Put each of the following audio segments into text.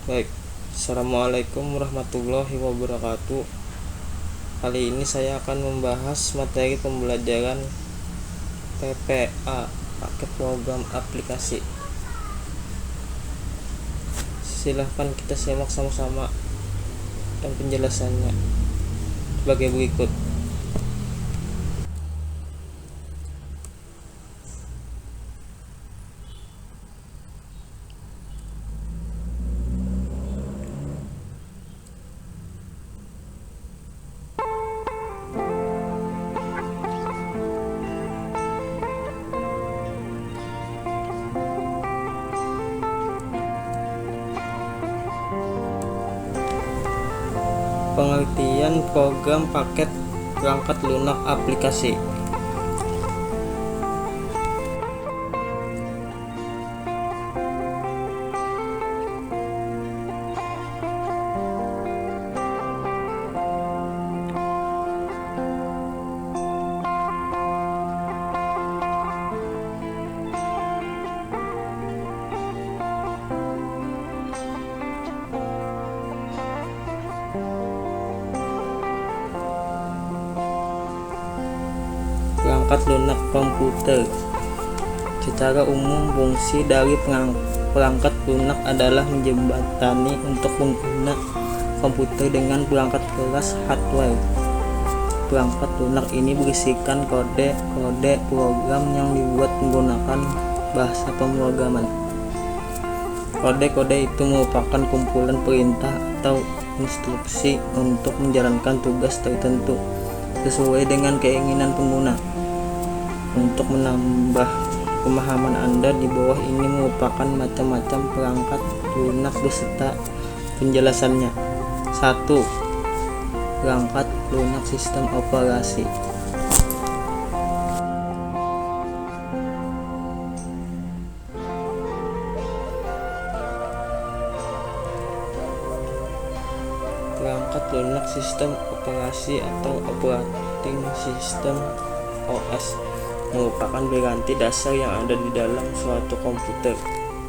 Baik, Assalamualaikum warahmatullahi wabarakatuh. Kali ini saya akan membahas materi pembelajaran PPA, paket program aplikasi. Silahkan kita simak sama-sama dan penjelasannya sebagai berikut. Pengertian program paket perangkat lunak aplikasi. Perangkat lunak komputer. Secara umum, fungsi dari perangkat lunak adalah menjembatani untuk pengguna komputer dengan perangkat keras hardware. Perangkat lunak ini berisikan kode-kode program yang dibuat menggunakan bahasa pemrograman. Kode-kode itu merupakan kumpulan perintah atau instruksi untuk menjalankan tugas tertentu sesuai dengan keinginan pengguna. Untuk menambah pemahaman Anda, di bawah ini merupakan macam-macam perangkat lunak beserta penjelasannya. 1. Perangkat lunak sistem operasi. Perangkat lunak sistem operasi atau operating system OS merupakan piranti dasar yang ada di dalam suatu komputer.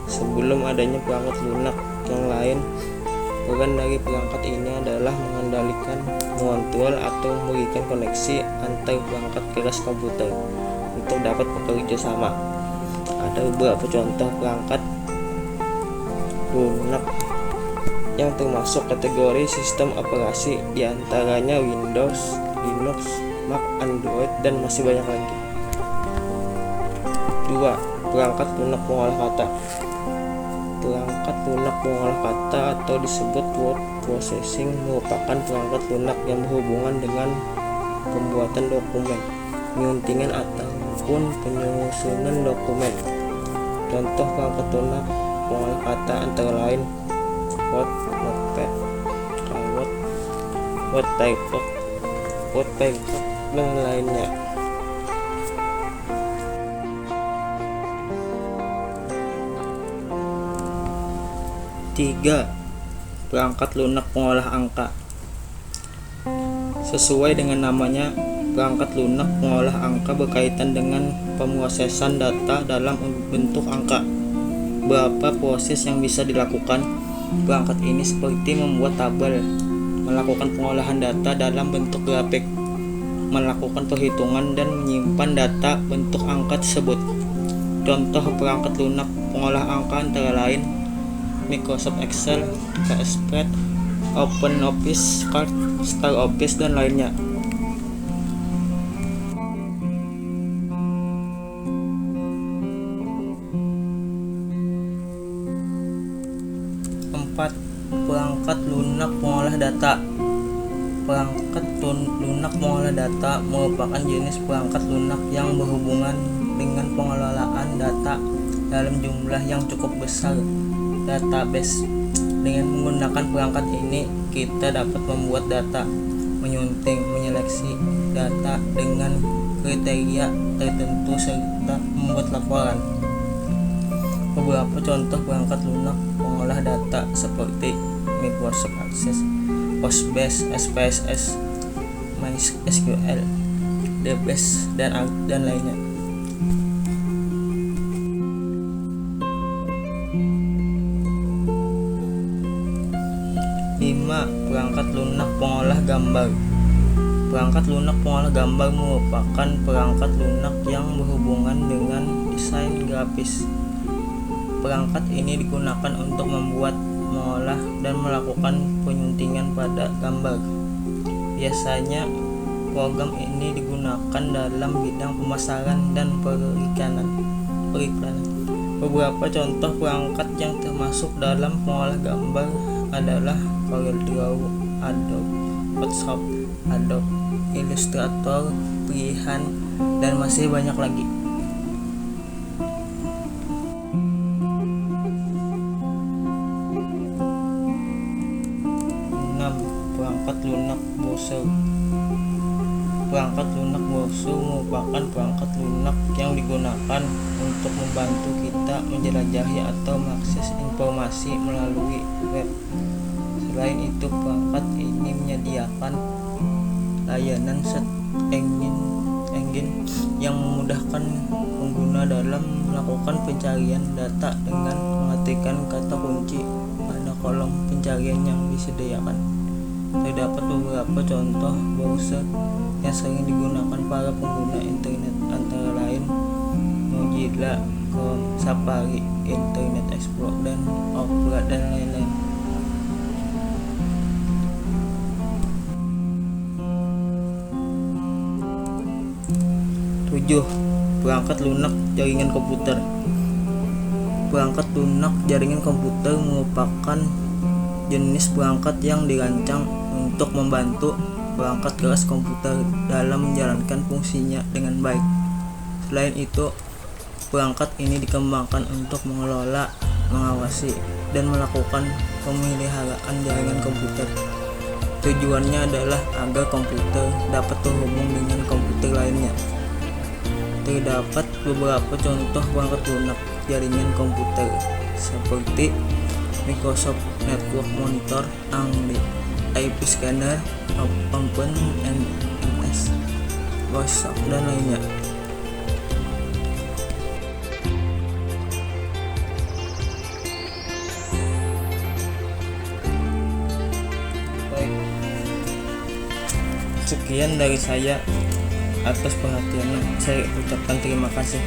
Sebelum adanya perangkat lunak yang lain, peran dari perangkat ini adalah mengendalikan, mengontrol, atau memberikan koneksi antar perangkat keras komputer untuk dapat bekerja sama. Ada beberapa contoh perangkat lunak yang termasuk kategori sistem operasi, diantaranya Windows, Linux, Mac, Android, dan masih banyak lagi. 2. Perangkat lunak pengolah kata. Perangkat lunak pengolah kata atau disebut word processing merupakan perangkat lunak yang berhubungan dengan pembuatan dokumen, penyuntingan, ataupun penyusunan dokumen. Contoh perangkat lunak pengolah kata antara lain Word, Notepad, Keyboard, WordPad, dan lainnya. 3. Perangkat lunak pengolah angka. Sesuai dengan namanya, perangkat lunak pengolah angka berkaitan dengan pemrosesan data dalam bentuk angka. Beberapa proses yang bisa dilakukan perangkat ini seperti membuat tabel, melakukan pengolahan data dalam bentuk grafik, melakukan perhitungan, dan menyimpan data bentuk angka tersebut. Contoh perangkat lunak pengolah angka antara lain Microsoft Excel, MS Spread, OpenOffice, StarOffice, dan lainnya. 4. Perangkat lunak pengolah data. Perangkat lunak pengolah data merupakan jenis perangkat lunak yang berhubungan dengan pengelolaan data dalam jumlah yang cukup besar, database. Dengan menggunakan perangkat ini, kita dapat membuat data, menyunting, menyeleksi data dengan kriteria tertentu, serta membuat laporan. Beberapa contoh perangkat lunak pengolah data seperti Microsoft Access, Postbase, SPSS, MySQL, DBase, dan lainnya. Perangkat lunak pengolah gambar. Perangkat lunak pengolah gambar merupakan perangkat lunak yang berhubungan dengan desain grafis. Perangkat ini digunakan untuk membuat, mengolah, dan melakukan penyuntingan pada gambar. Biasanya program ini digunakan dalam bidang pemasaran dan periklanan. Beberapa contoh perangkat yang termasuk dalam pengolah gambar adalah CorelDRAW, Adobe Photoshop, Adobe Illustrator, Freehand, dan masih banyak lagi. Perangkat lunak browser. Perangkat lunak browser merupakan perangkat lunak yang digunakan untuk membantu kita menjelajahi atau mengakses informasi melalui web. Selain itu, perangkat ini menyediakan layanan search engine yang memudahkan pengguna dalam melakukan pencarian data dengan mengetikkan kata kunci pada kolom pencarian yang disediakan. Terdapat beberapa contoh browser yang sering digunakan para pengguna internet, antara lain Mozilla, Chrome, Safari, Internet Explorer, dan Opera, dan lain-lain. Perangkat lunak jaringan komputer. Perangkat lunak jaringan komputer merupakan jenis perangkat yang dirancang untuk membantu perangkat keras komputer dalam menjalankan fungsinya dengan baik. Selain itu, perangkat ini dikembangkan untuk mengelola, mengawasi, dan melakukan pemeliharaan jaringan komputer. Tujuannya adalah agar komputer dapat terhubung dengan komputer lainnya. Terdapat beberapa contoh perangkat lunak jaringan komputer seperti Microsoft Network Monitor, Angry, IP Scanner, OpenMS, WhatsApp, dan lainnya. Baik, sekian dari saya. Atas perhatiannya saya ucapkan terima kasih.